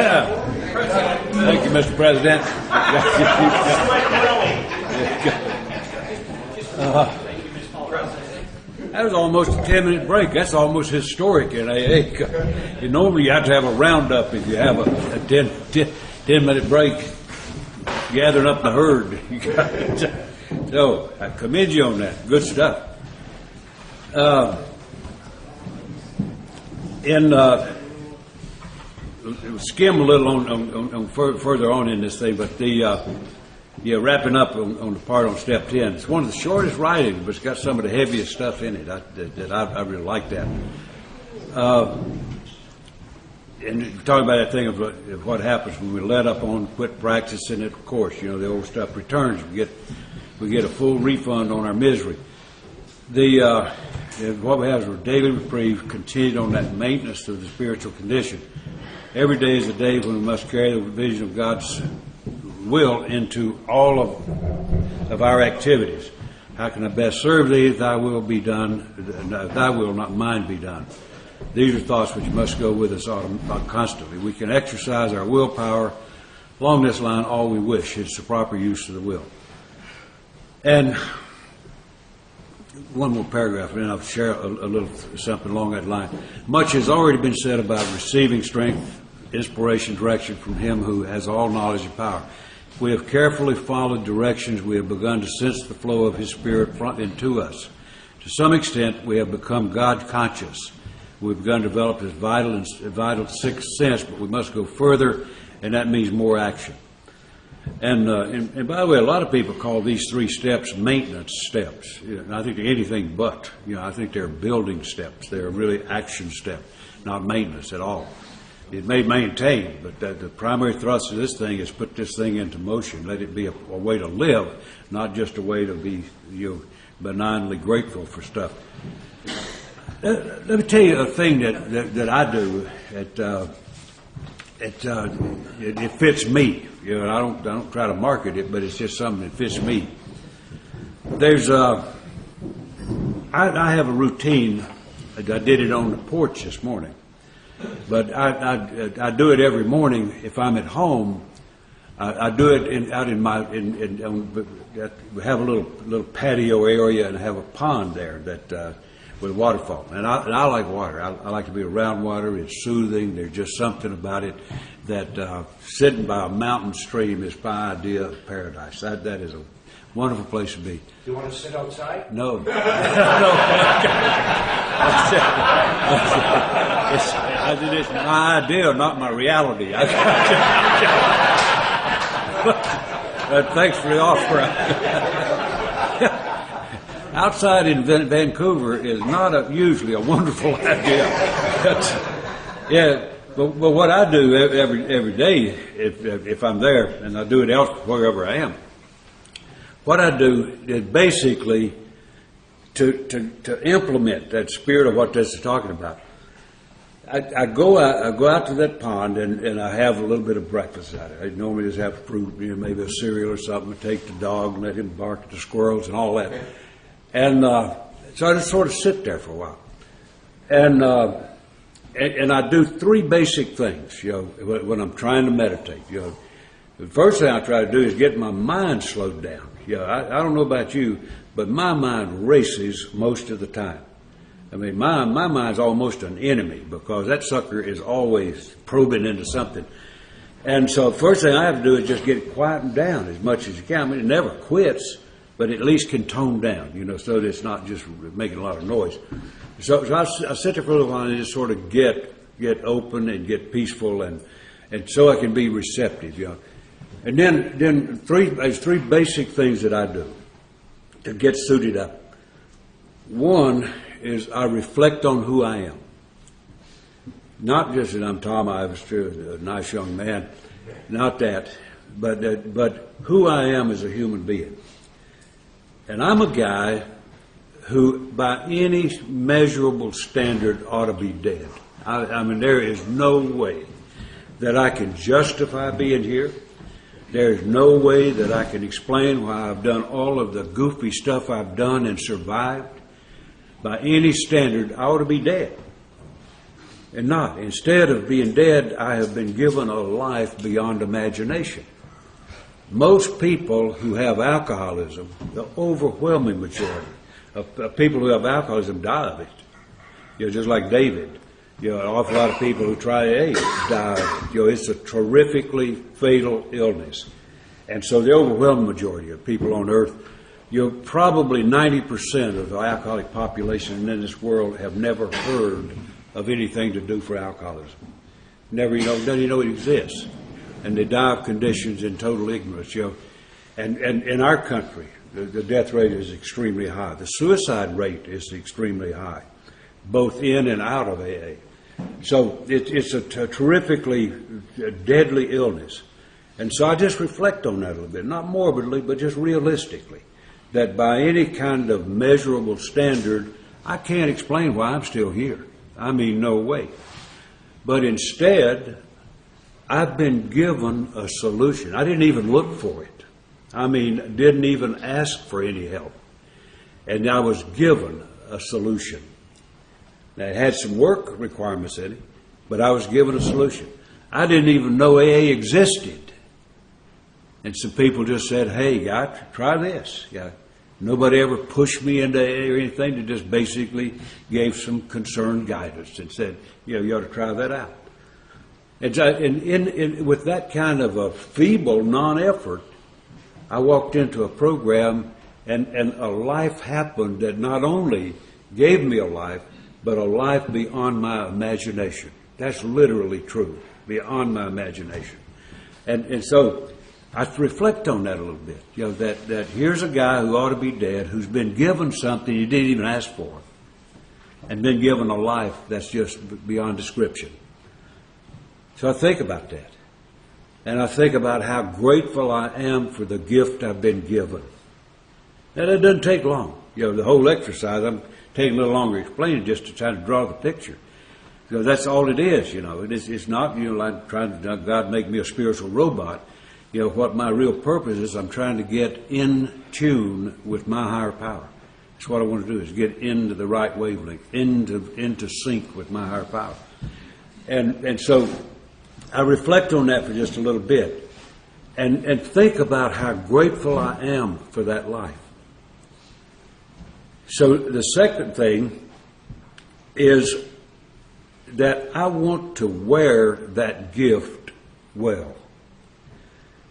Thank you, Mr. President. That was almost a 10-minute break. That's almost historic in AA. Normally you have to have a roundup if you have a 10-minute break, gathering up the herd. So I commend you on that. Good stuff. Skim a little on further on in this thing, but wrapping up on the part on step 10. It's one of the shortest writings, but it's got some of the heaviest stuff in it. I really like that. And talking about that thing of what happens when we let up on, quit practicing it. Of course, the old stuff returns. We get a full refund on our misery. What we have is a daily reprieve, continued on that maintenance of the spiritual condition. Every day is a day when we must carry the vision of God's will into all of our activities. How can I best serve thee? Thy will be done. Thy will, not mine, be done. These are thoughts which must go with us constantly. We can exercise our willpower along this line all we wish. It's the proper use of the will. And one more paragraph, and then I'll share a little something along that line. Much has already been said about receiving strength, inspiration, direction from Him who has all knowledge and power. We have carefully followed directions. We have begun to sense the flow of His Spirit into us. To some extent, we have become God conscious. We've begun to develop His vital sixth sense, but we must go further, and that means more action. And by the way, a lot of people call these 3 steps maintenance steps. And I think they're anything but. I think they're building steps. They're really action steps, not maintenance at all. It may maintain, but the primary thrust of this thing is put this thing into motion. Let it be a way to live, not just a way to be benignly grateful for stuff. Let me tell you a thing that I do. It fits me. I don't try to market it, but it's just something that fits me. I have a routine. I did it on the porch this morning. But I do it every morning if I'm at home. I do it we have a little patio area and I have a pond there with a waterfall. And I like water. I like to be around water. It's soothing. There's just something about it that sitting by a mountain stream is my idea of paradise. That is a wonderful place to be. Do you want to sit outside? No. No. It's my idea, not my reality. Thanks for the offer. Outside in Vancouver is not usually a wonderful idea. But what I do every day, if I'm there, and I do it wherever I am, what I do is basically to implement that spirit of what this is talking about. I go out to that pond and I have a little bit of breakfast out of it. I normally just have fruit, maybe a cereal or something. I take the dog and let him bark at the squirrels and all that. And so I just sort of sit there for a while. And I do 3 basic things, when I'm trying to meditate. The first thing I try to do is get my mind slowed down. I don't know about you, but my mind races most of the time. I mean, my mind's almost an enemy because that sucker is always probing into something. And so first thing I have to do is just get it quietened down as much as you can. I mean, it never quits, but at least can tone down, so that it's not just making a lot of noise. So I sit there for a little while and just sort of get open and get peaceful and so I can be receptive, And then there's 3 basic things that I do to get suited up. One is I reflect on who I am. Not just that I'm Tom Ivester, a nice young man, not that, but who I am as a human being. And I'm a guy who, by any measurable standard, ought to be dead. I mean, there is no way that I can justify being here. There's no way that I can explain why I've done all of the goofy stuff I've done and survived. By any standard, I ought to be dead. and not. Instead of being dead, I have been given a life beyond imagination. Most people who have alcoholism, the overwhelming majority of people who have alcoholism die of it. Just like David. An awful lot of people who try AA die of it. It's a terrifically fatal illness. And so the overwhelming majority of people on earth, probably 90% of the alcoholic population in this world have never heard of anything to do for alcoholism. Never, don't even know it exists. And they die of conditions in total ignorance. And in our country, the death rate is extremely high. The suicide rate is extremely high, both in and out of AA. So it's a terrifically deadly illness. And so I just reflect on that a little bit, not morbidly, but just realistically, that by any kind of measurable standard, I can't explain why I'm still here. I mean, no way. But instead, I've been given a solution. I didn't even look for it. I mean, didn't even ask for any help. And I was given a solution. Now, it had some work requirements in it, but I was given a solution. I didn't even know AA existed. And some people just said, hey, guy, try this. Yeah. Nobody ever pushed me into AA or anything. They just basically gave some concerned guidance and said, you ought to try that out. And with that kind of a feeble non-effort, I walked into a program and a life happened that not only gave me a life, but a life beyond my imagination. That's literally true, beyond my imagination. And so I reflect on that a little bit. That here's a guy who ought to be dead, who's been given something he didn't even ask for, and been given a life that's just beyond description. So I think about that. And I think about how grateful I am for the gift I've been given. And it doesn't take long. The whole exercise, I'm taking a little longer explaining just to try to draw the picture. Because that's all it is, It's not, like trying to, God make me a spiritual robot. What my real purpose is, I'm trying to get in tune with my higher power. That's what I want to do, is get into the right wavelength, into sync with my higher power. And so I reflect on that for just a little bit and think about how grateful I am for that life. So the second thing is that I want to wear that gift well.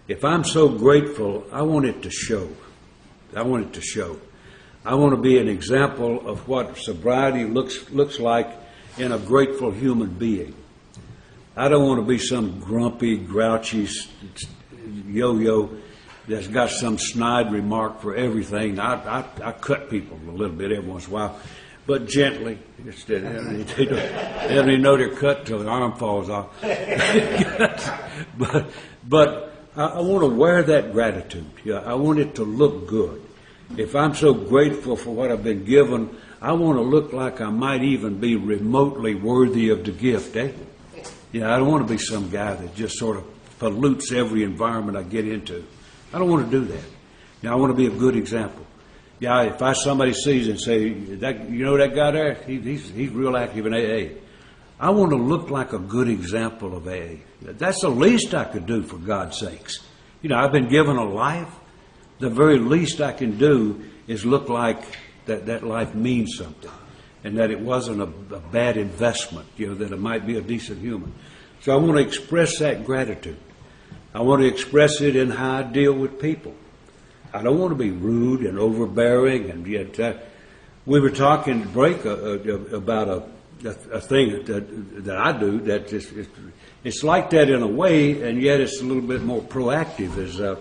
If I'm so grateful, I want it to show. I want it to show. I want to be an example of what sobriety looks like in a grateful human being. I don't want to be some grumpy, grouchy yo-yo that's got some snide remark for everything. I cut people a little bit every once in a while, but gently. They don't even know they're cut till their arm falls off. But I want to wear that gratitude. I want it to look good. If I'm so grateful for what I've been given, I want to look like I might even be remotely worthy of the gift, I don't want to be some guy that just sort of pollutes every environment I get into. I don't want to do that. I want to be a good example. If somebody sees and say, that guy there, he's real active in AA. I want to look like a good example of AA. That's the least I could do, for God's sakes. I've been given a life. The very least I can do is look like that life means something, and that it wasn't a bad investment, that it might be a decent human. So I want to express that gratitude. I want to express it in how I deal with people. I don't want to be rude and overbearing, and yet we were talking at break about a thing that I do that it's like that in a way, and yet it's a little bit more proactive.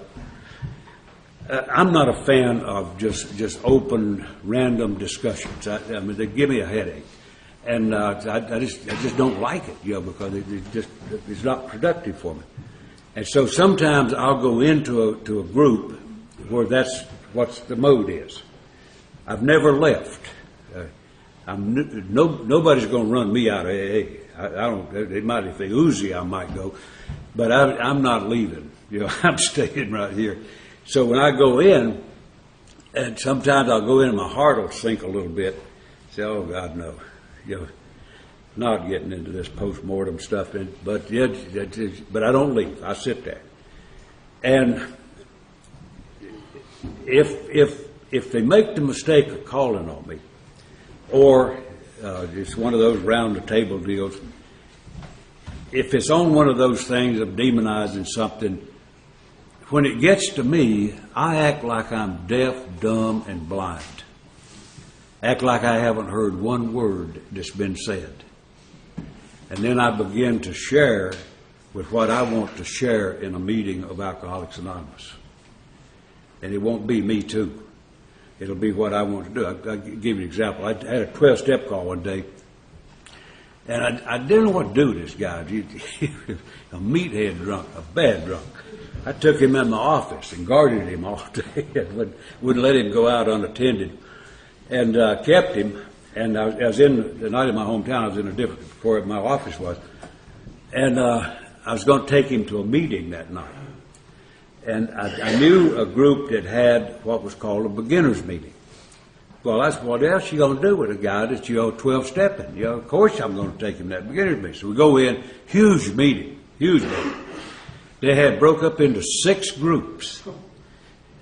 I'm not a fan of just open, random discussions. They give me a headache, and I just don't like it, because it's not productive for me. And so sometimes I'll go into a group where that's what the mode is. I've never left. Nobody's going to run me out of AA. I don't. They might, if they oozy, I might go, but I'm not leaving. I'm staying right here. So when I go in, and sometimes I'll go in and my heart will sink a little bit. Say, oh God, no. not getting into this post-mortem stuff, but I don't leave. I sit there. And if they make the mistake of calling on me, or it's one of those round-the-table deals, if it's on one of those things of demonizing something, when it gets to me, I act like I'm deaf, dumb, and blind. Act like I haven't heard one word that's been said. And then I begin to share with what I want to share in a meeting of Alcoholics Anonymous. And it won't be me too. It'll be what I want to do. I'll give you an example. I had a 12-step call one day, and I didn't know what to do with this guy. A meathead drunk, a bad drunk. I took him in my office and guarded him all day and wouldn't let him go out unattended, and kept him. And I was in, the night in my hometown, I was in a different, where my office was, and I was going to take him to a meeting that night. And I knew a group that had what was called a beginner's meeting. Well, I said, what else you going to do with a guy that's 12-stepping? Of course I'm going to take him to that beginner's meeting. So we go in, huge meeting. They had broke up into 6 groups,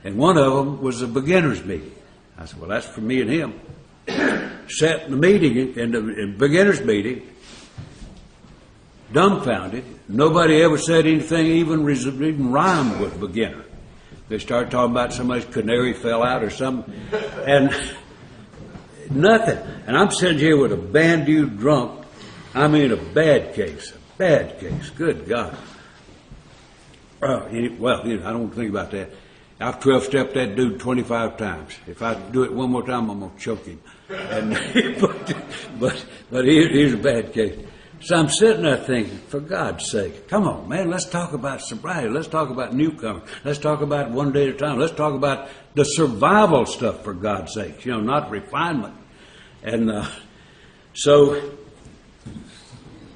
and one of them was a beginner's meeting. I said, well, that's for me and him. Sat in the meeting, in the beginner's meeting, dumbfounded. Nobody ever said anything even rhymed with beginner. They started talking about somebody's canary fell out or something, and nothing. And I'm sitting here with a bandu drunk. I mean, a bad case. Good God. Well, I don't think about that. I've 12-stepped that dude 25 times. If I do it one more time, I'm going to choke him. And, but here's a bad case. So I'm sitting there thinking, for God's sake, come on, man, let's talk about sobriety. Let's talk about newcomers. Let's talk about one day at a time. Let's talk about the survival stuff, for God's sake, not refinement. And so,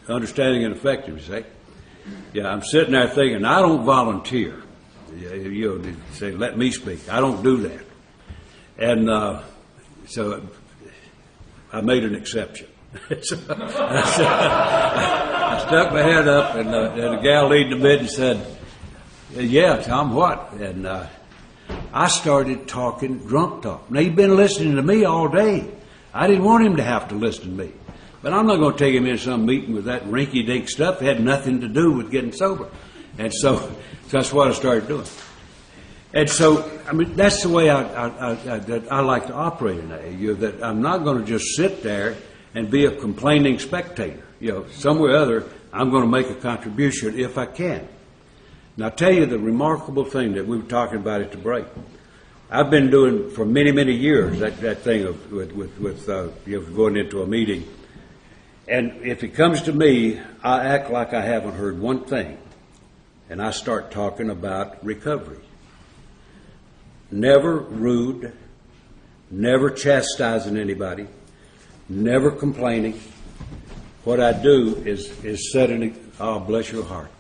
understanding and effectiveness, I'm sitting there thinking, I don't volunteer. Say, let me speak. I don't do that. And so I made an exception. So I stuck my head up, and the gal leading the meeting said, yeah, Tom, what? And I started talking drunk talk. Now, he'd been listening to me all day. I didn't want him to have to listen to me. But I'm not going to take him into some meeting with that rinky-dink stuff. It had nothing to do with getting sober. And so that's what I started doing. And so, I mean, that's the way that I like to operate in AA, that I'm not going to just sit there and be a complaining spectator. Somewhere or other, I'm going to make a contribution if I can. Now, I'll tell you the remarkable thing that we were talking about at the break. I've been doing for many, many years that thing of with going into a meeting. And if it comes to me, I act like I haven't heard one thing. And I start talking about recovery. Never rude, never chastising anybody, never complaining. What I do is setting, oh, bless your heart.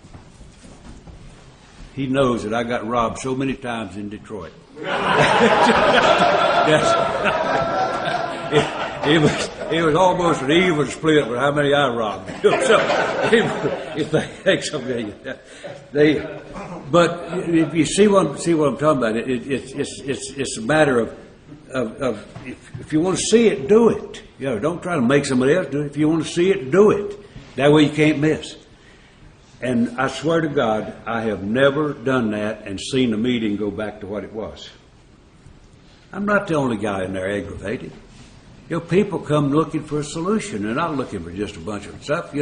He knows that I got robbed so many times in Detroit. It was almost an even split with how many I robbed. If they take something, but if you see what I'm talking about, it's a matter of if you want to see it, do it. Don't try to make somebody else do it. If you want to see it, do it. That way you can't miss. And I swear to God, I have never done that and seen the meeting go back to what it was. I'm not the only guy in there aggravated. People come looking for a solution. They're not looking for just a bunch of stuff.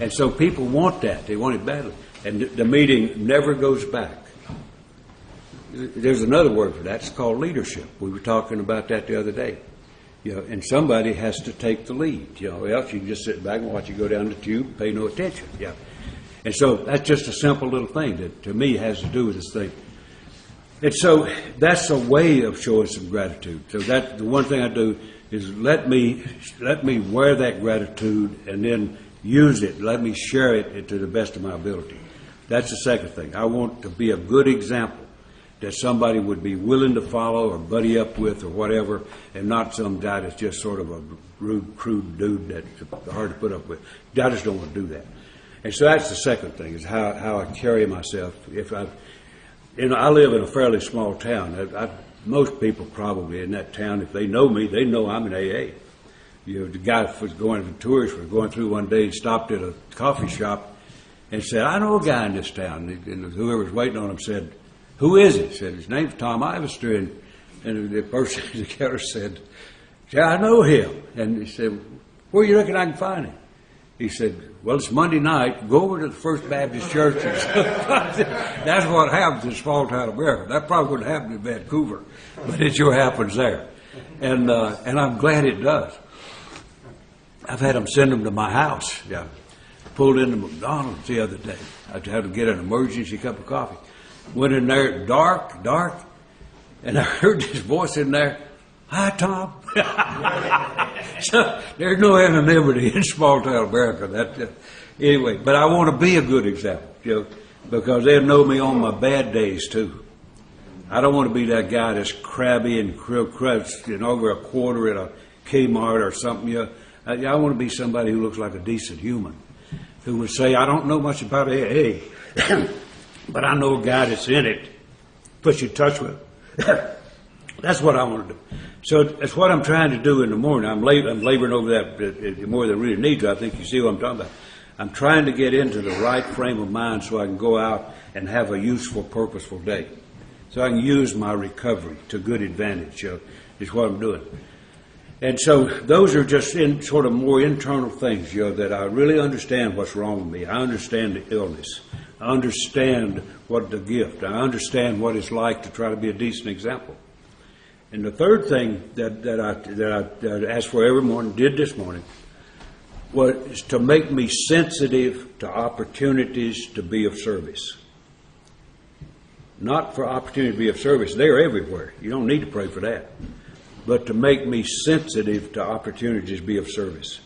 And so people want that. They want it badly. And the meeting never goes back. There's another word for that. It's called leadership. We were talking about that the other day. And somebody has to take the lead. Else you can just sit back and watch you go down the tube and pay no attention. And so that's just a simple little thing that to me has to do with this thing. And so that's a way of showing some gratitude. So that the one thing I do is let me wear that gratitude and then use it. Let me share it to the best of my ability. That's the second thing. I want to be a good example. that somebody would be willing to follow or buddy up with or whatever, and not some guy that's just sort of a rude, crude dude that's hard to put up with. I just don't want to do that. And so that's the second thing, is how I carry myself. I live in a fairly small town. Most people probably in that town, if they know me, they know I'm an AA. The guy was going, the tourist was going through one day and stopped at a coffee shop and said, I know a guy in this town. And whoever was waiting on him said, who is it? He said, his name's Tom Ivester. And the person at the counter said, yeah, I know him. And he said, where you reckon I can find him? He said, well, it's Monday night. Go over to the First Baptist Church. That's what happens in small town America. That probably wouldn't happen in Vancouver, but it sure happens there. And I'm glad it does. I've had them send them to my house. Yeah. Pulled into McDonald's the other day. I had to get an emergency cup of coffee. Went in there, dark, and I heard this voice in there, hi, Tom. So there's no anonymity in small town America. Anyway, but I want to be a good example, because they'll know me on my bad days too. I don't want to be that guy that's crabby and crushed over a quarter at a Kmart or something. I want to be somebody who looks like a decent human, who would say, I don't know much about AA, but I know a guy that's in it, put you in touch with. That's what I want to do. So that's what I'm trying to do in the morning. I'm laboring over that more than I really need to. I think you see what I'm talking about. I'm trying to get into the right frame of mind so I can go out and have a useful, purposeful day. So I can use my recovery to good advantage, is what I'm doing. And so those are just sort of more internal things, that I really understand what's wrong with me. I understand the illness. I understand what the gift. I understand what it's like to try to be a decent example. And the third thing that I asked for every morning, did this morning, was to make me sensitive to opportunities to be of service. Not for opportunity to be of service. They're everywhere. You don't need to pray for that. But to make me sensitive to opportunities to be of service.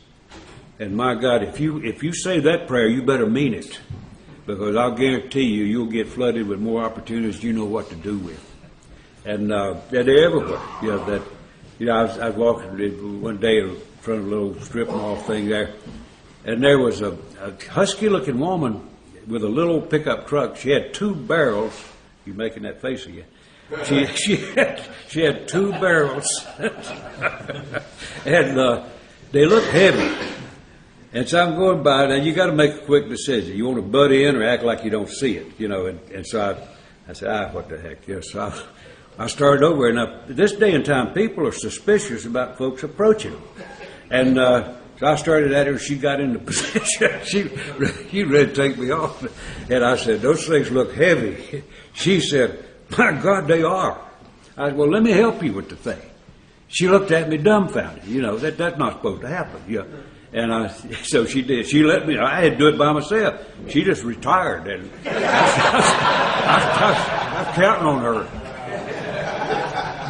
And my God, if you say that prayer, you better mean it. Because I'll guarantee you'll get flooded with more opportunities you know what to do with. And they're everywhere. I was walking one day in front of a little strip mall thing there, and there was a husky-looking woman with a little pickup truck. She had 2 barrels. You making that face again? She had 2 barrels, and they looked heavy. And so I'm going by, now you got to make a quick decision. You want to butt in or act like you don't see it, And so I said, what the heck? So I started over, and this day and time, people are suspicious about folks approaching them. And so I started at her, and she got into position. She ready to take me off. And I said, those things look heavy. She said, my God, they are. I said, well, let me help you with the thing. She looked at me dumbfounded. That's not supposed to happen. And so she did. She let me. I had to do it by myself. She just retired, and I was counting on her.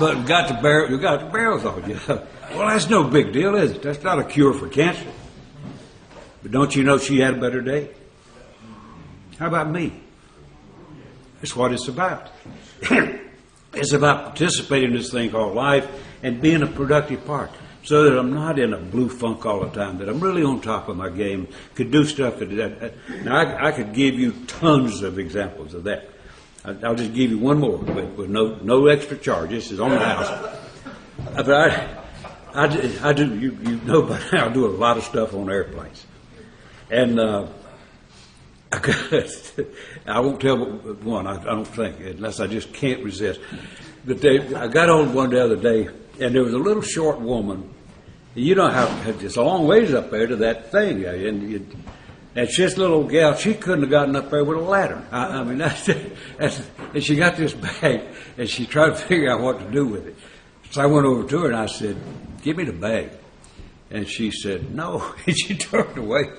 But we got the barrels on you. Well, that's no big deal, is it? That's not a cure for cancer. But don't you know she had a better day? How about me? That's what it's about. It's about participating in this thing called life and being a productive part. So that I'm not in a blue funk all the time, that I'm really on top of my game, could do stuff. Now, I could give you tons of examples of that. I'll just give you one more with no extra charge. This is on the house. But I do, you know by now, I do a lot of stuff on airplanes. And I won't tell one, I don't think, unless I just can't resist. But I got on one the other day, and there was a little short woman. You know how it's a long ways up there to that thing. And she's this little gal, she couldn't have gotten up there with a ladder. And she got this bag, and she tried to figure out what to do with it. So I went over to her, and I said, give me the bag. And she said, no. And she turned away.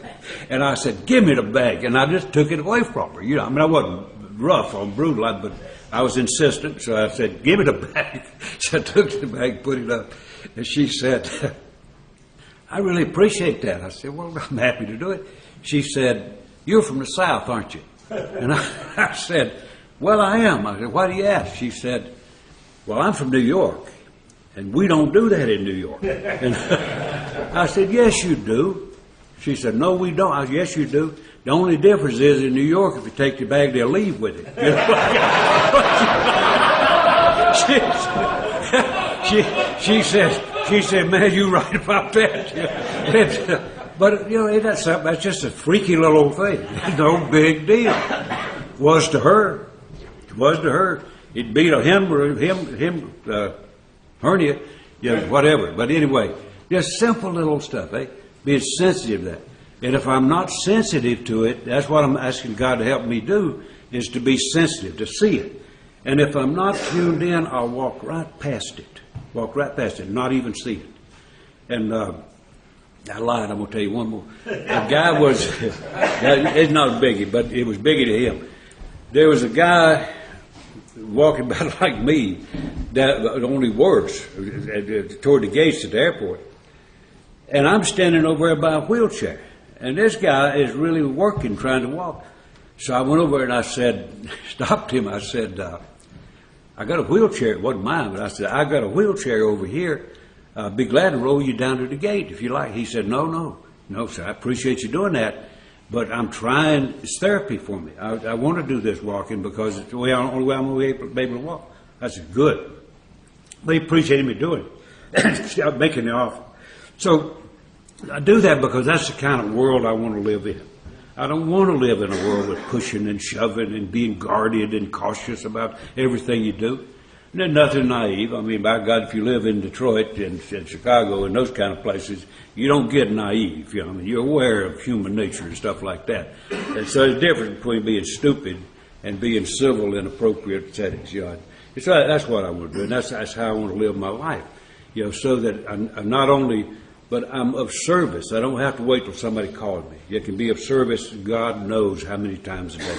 And I said, give me the bag. And I just took it away from her. I wasn't rough or brutal, but I was insistent. So I said, give me the bag. So I took the bag, put it up. And she said, I really appreciate that. I said, well, I'm happy to do it. She said, you're from the South, aren't you? And I said, Well, I am. I said, why do you ask? She said, well, I'm from New York, and we don't do that in New York. And I said, yes, you do. She said, no, we don't. I said, yes, you do. The only difference is in New York, if you take your bag, they'll leave with it. You know? she said, man, you're right about that. But, you know, ain't that something? That's just a freaky little old thing. No big deal. Was to her. Was to her. It'd be to him, hernia, you know, whatever. But anyway, just simple little stuff, eh? Being sensitive to that. And if I'm not sensitive to it, that's what I'm asking God to help me do, is to be sensitive, to see it. And if I'm not tuned in, I'll walk right past it. Walk right past it, not even see it. And I lied, I'm going to tell you one more. The guy was, it's not a biggie, but it was biggie to him. There was a guy walking by like me, that only worse, toward the gates at the airport. And I'm standing over there by a wheelchair. And this guy is really working, trying to walk. So I went over and I said, stopped him, I said, I got a wheelchair. It wasn't mine, but I said, I got a wheelchair over here. I'd be glad to roll you down to the gate if you like. He said, no, sir, I appreciate you doing that, but I'm trying, it's therapy for me. I want to do this walking because it's the only way I'm going to be able to walk. I said, good. But he appreciated me doing it, making the offer. So I do that because that's the kind of world I want to live in. I don't want to live in a world with pushing and shoving and being guarded and cautious about everything you do. And there's nothing naive. I mean, by God, if you live in Detroit and Chicago and those kind of places, you don't get naive. You know, I mean, you're aware of human nature and stuff like that. And so there's a difference between being stupid and being civil in appropriate settings. You know, that's what I want to do, and that's how I want to live my life. You know, so that I'm not only, but I'm of service. I don't have to wait till somebody calls me. You can be of service. God knows how many times a day.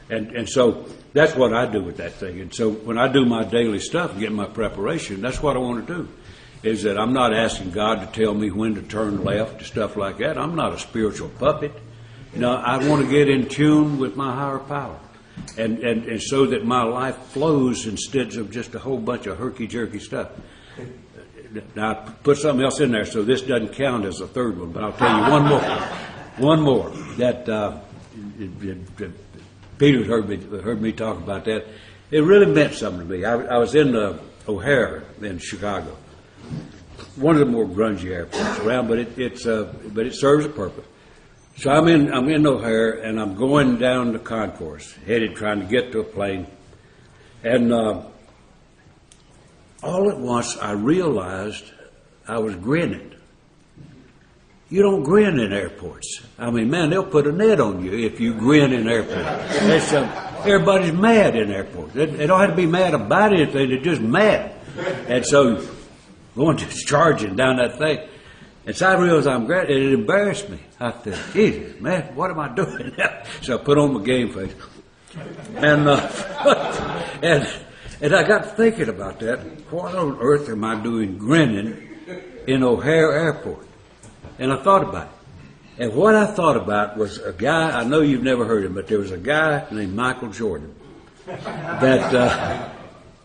And so that's what I do with that thing. And so when I do my daily stuff and get my preparation, that's what I want to do, is that I'm not asking God to tell me when to turn left and stuff like that. I'm not a spiritual puppet. No, I want to get in tune with my higher power. And so that my life flows instead of just a whole bunch of herky-jerky stuff. Now, I put something else in there, so this doesn't count as a third one, but I'll tell you one more. That Peter heard me talk about that. It really meant something to me. I was in O'Hare in Chicago, one of the more grungy airports around, but it serves a purpose. So I'm in O'Hare, and I'm going down the concourse, trying to get to a plane, and all at once I realized I was grinning. You don't grin in airports. I mean, man, they'll put a net on you if you grin in airports. Everybody's mad in airports. They don't have to be mad about anything. They're just mad. And so going charging down that thing. And so I realized I'm grinning, and it embarrassed me. I thought, Jesus, man, what am I doing now? So I put on my game face. And and I got thinking about that. What on earth am I doing grinning in O'Hare Airport? And I thought about it. And what I thought about was a guy, I know you've never heard of him, but there was a guy named Michael Jordan that,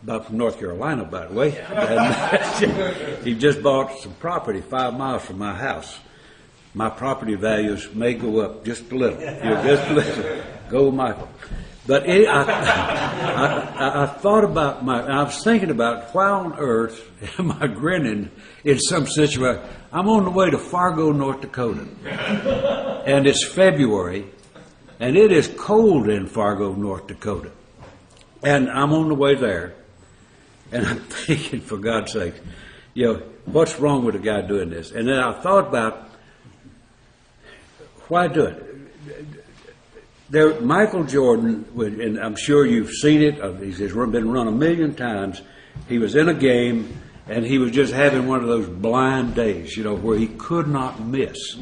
about from North Carolina, by the way. And he just bought some property 5 miles from my house. My property values may go up just a little. Just a little. Go, Michael. But I thought about I was thinking about why on earth am I grinning in some situation. I'm on the way to Fargo, North Dakota, and it's February, and it is cold in Fargo, North Dakota, and I'm on the way there, and I'm thinking, for God's sake, you know, what's wrong with a guy doing this? And then I thought about why do it. Michael Jordan, and I'm sure you've seen it, he's been run 1 million times. He was in a game, and he was just having one of those blind days, you know, where he could not miss.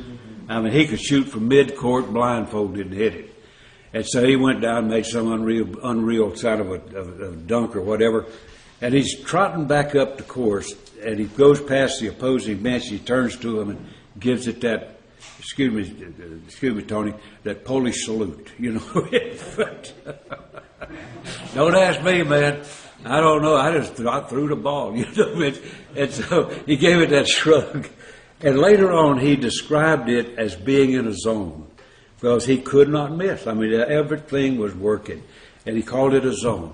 I mean, he could shoot from mid-court blindfolded and hit it. And so he went down and made some unreal kind of a dunk or whatever. And he's trotting back up the course, and he goes past the opposing bench. He turns to him and gives it that excuse me, Tony, that Polish salute, you know. But, don't ask me, man. I don't know. I threw the ball, you know. And so he gave it that shrug. And later on, he described it as being in a zone because he could not miss. I mean, everything was working. And he called it a zone.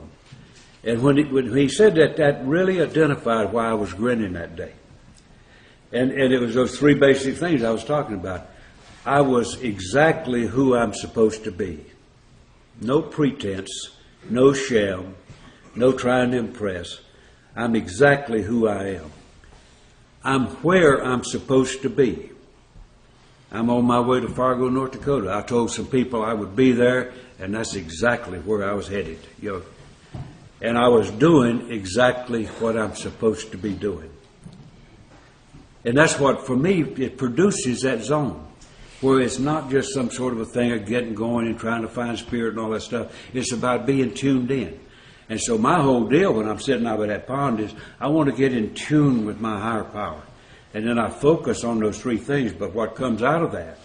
And when he said that, that really identified why I was grinning that day. And it was those three basic things I was talking about. I was exactly who I'm supposed to be. No pretense, no sham, no trying to impress. I'm exactly who I am. I'm where I'm supposed to be. I'm on my way to Fargo, North Dakota. I told some people I would be there, and that's exactly where I was headed. You know, and I was doing exactly what I'm supposed to be doing. And that's what, for me, it produces that zone, where it's not just some sort of a thing of getting going and trying to find spirit and all that stuff. It's about being tuned in. And so my whole deal when I'm sitting out by that pond is I want to get in tune with my higher power. And then I focus on those three things. But what comes out of that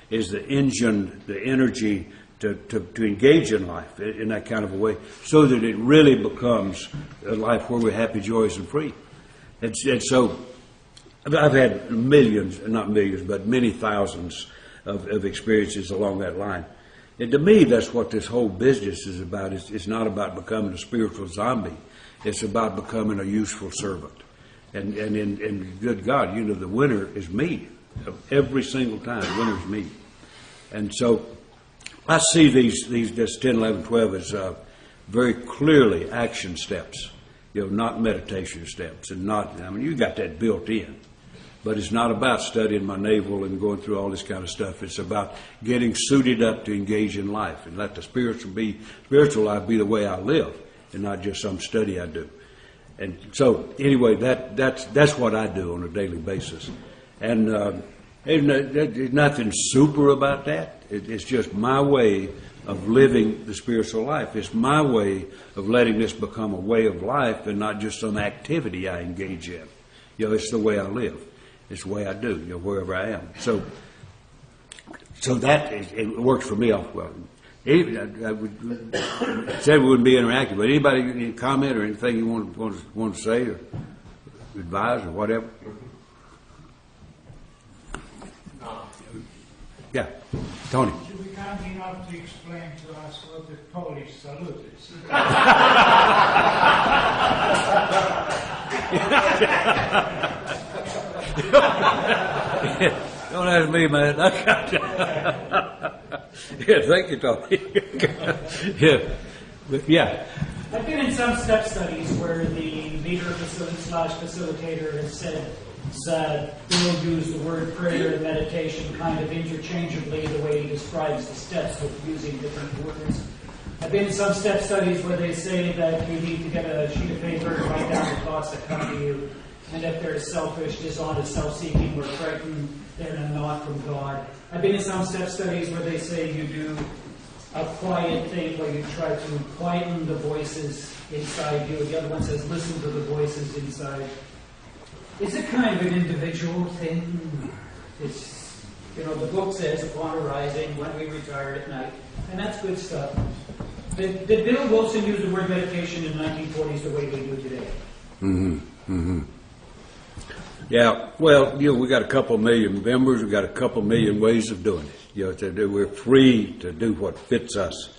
is the engine, the energy to engage in life in that kind of a way so that it really becomes a life where we're happy, joyous, and free. And so I've had millions, not millions, but many thousands of experiences along that line. And to me, that's what this whole business is about. It's not about becoming a spiritual zombie. It's about becoming a useful servant. And good God, you know, the winner is me. Every single time, the winner is me. And so I see these 10, 11, 12 as very clearly action steps, you know, not meditation steps. And not, I mean, you got that built in. But it's not about studying my navel and going through all this kind of stuff. It's about getting suited up to engage in life and let the spiritual life be the way I live and not just some study I do. And so, anyway, that's what I do on a daily basis. And there's nothing super about that. It's just my way of living the spiritual life. It's my way of letting this become a way of life and not just some activity I engage in. You know, it's the way I live. It's the way I do, you know, wherever I am. So that it works for me off well. I said we wouldn't be interactive, but anybody any comment or anything you want to say or advise or whatever? Yeah, Tony. Would you be kind enough to explain to us what the Polish salute is? Don't ask me, man. Yeah, thank you, Tony. Yeah. I've been in some step studies where the leader facilitator has said Bill used the word prayer and meditation kind of interchangeably the way he describes the steps with using different words. I've been in some step studies where they say that you need to get a sheet of paper and write down the thoughts that come to you. And if they're selfish, dishonest, self-seeking, or frightened, they're not from God. I've been in some step studies where they say you do a quiet thing where you try to quieten the voices inside you. The other one says listen to the voices inside. Is it kind of an individual thing? It's, you know, the book says upon arising, when we retire at night. And that's good stuff. Did Bill Wilson use the word meditation in the 1940s the way we do today? Mm-hmm. Mm-hmm. Yeah, well, you know, we got a couple million members. We got a couple million ways of doing it. You know, we're free to do what fits us.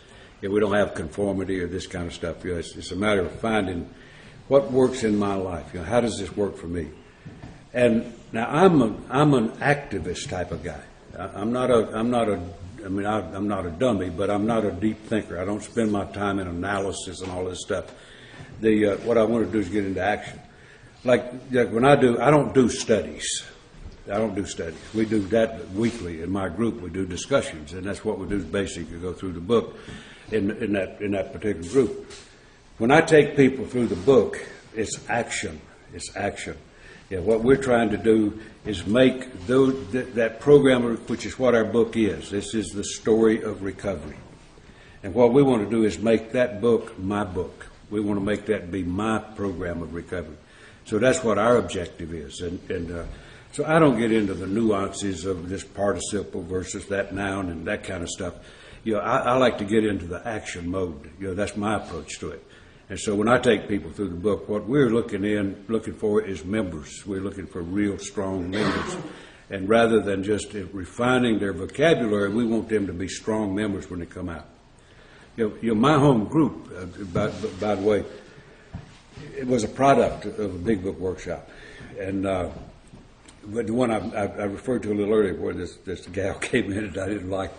You know, we don't have conformity or this kind of stuff. You know, it's a matter of finding what works in my life. You know, how does this work for me? And now I'm an activist type of guy. I'm not a dummy, but I'm not a deep thinker. I don't spend my time in analysis and all this stuff. What I want to do is get into action. Like when I don't do studies. I don't do studies. We do that weekly in my group. We do discussions, and that's what we do is basically go through the book in that particular group. When I take people through the book, it's action. It's action. Yeah, what we're trying to do is make that program, which is what our book is. This is the story of recovery. And what we want to do is make that book my book. We want to make that be my program of recovery. So that's what our objective is. And So I don't get into the nuances of this participle versus that noun and that kind of stuff. I like to get into the action mode. That's my approach to it. And so when I take people through the book, what we're looking for is members. We're looking for real strong members. And rather than just refining their vocabulary, we want them to be strong members when they come out. My home group, by the way, it was a product of a Big Book Workshop. And but the one I referred to a little earlier, where this gal came in and I didn't like,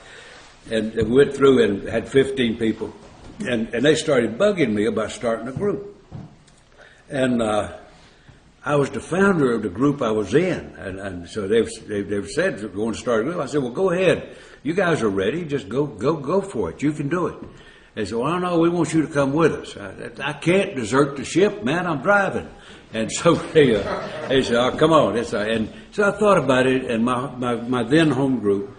and went through and had 15 people, and they started bugging me about starting a group. And I was the founder of the group I was in, and so they've said they're going to start a group. I said, well, go ahead. You guys are ready. Just go for it. You can do it. They said, well, no, we want you to come with us. I can't desert the ship, man. I'm driving. And so they said, oh, come on. And so I thought about it, and my then home group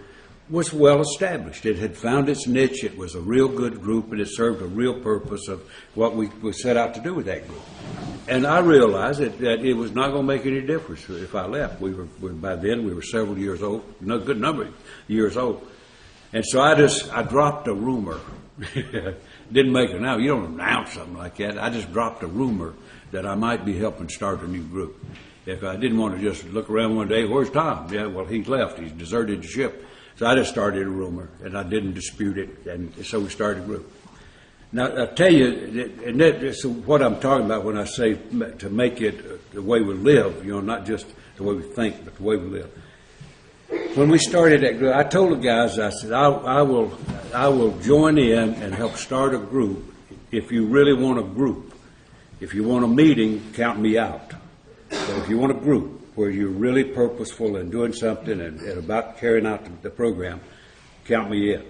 was well established. It had found its niche. It was a real good group, and it served a real purpose of what we set out to do with that group. And I realized that it was not going to make any difference if I left. By then we were several years old, a good number of years old. And so I dropped a rumor. Didn't make it now. You don't announce something like that. I just dropped a rumor that I might be helping start a new group. If I didn't want to just look around one day, where's Tom? Yeah, well, he's left. He's deserted the ship. So I just started a rumor, and I didn't dispute it, and so we started a group. Now, I'll tell you, and that's what I'm talking about when I say to make it the way we live, not just the way we think, but the way we live. When we started that group, I told the guys, I said, I will join in and help start a group if you really want a group. If you want a meeting, count me out. But if you want a group where you're really purposeful in doing something and about carrying out the program, count me in.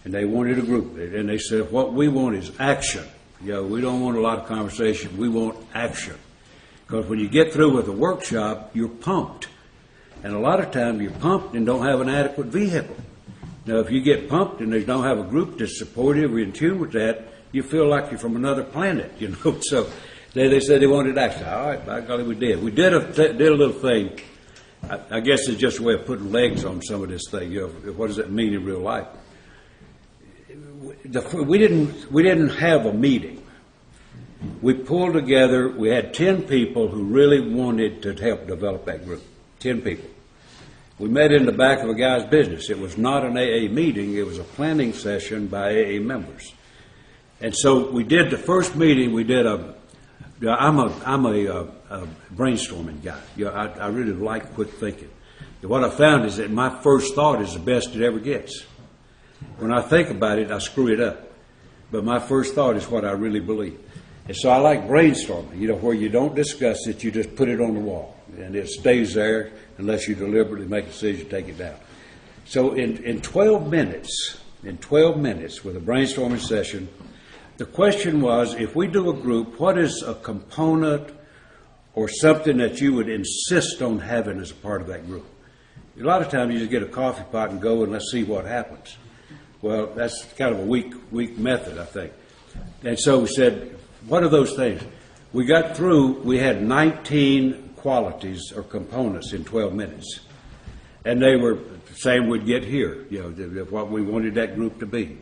And they wanted a group. And they said, what we want is action. We don't want a lot of conversation. We want action. Because when you get through with a workshop, you're pumped. And a lot of times you're pumped and don't have an adequate vehicle. Now, if you get pumped and they don't have a group that's supportive or in tune with that, you feel like you're from another planet, So they said they wanted action. All right, by golly, we did. We did a little thing. I guess it's just a way of putting legs on some of this thing. What does that mean in real life? We didn't have a meeting. We pulled together. We had 10 people who really wanted to help develop that group. 10 people. We met in the back of a guy's business. It was not an AA meeting. It was a planning session by AA members. And so we did the first meeting. We did I'm a brainstorming guy. I really like quick thinking. And what I found is that my first thought is the best it ever gets. When I think about it, I screw it up. But my first thought is what I really believe. And so I like brainstorming, where you don't discuss it, you just put it on the wall. And it stays there unless you deliberately make a decision to take it down. So in 12 minutes with a brainstorming session, the question was, if we do a group, what is a component or something that you would insist on having as a part of that group? A lot of times you just get a coffee pot and go and let's see what happens. Well, that's kind of a weak method, I think. And so we said, what are those things? We got through, we had 19 qualities or components in 12 minutes. And they were the same we'd get here, what we wanted that group to be.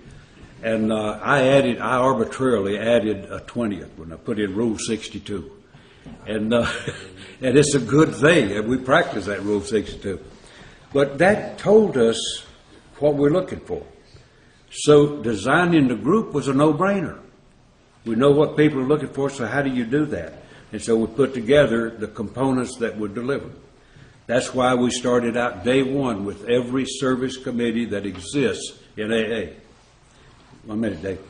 And I arbitrarily added a 20th when I put in Rule 62. And it's a good thing, and we practice that Rule 62. But that told us what we're looking for. So designing the group was a no-brainer. We know what people are looking for, so how do you do that? And so we put together the components that would deliver. That's why we started out day one with every service committee that exists in AA. 1 minute, Dave.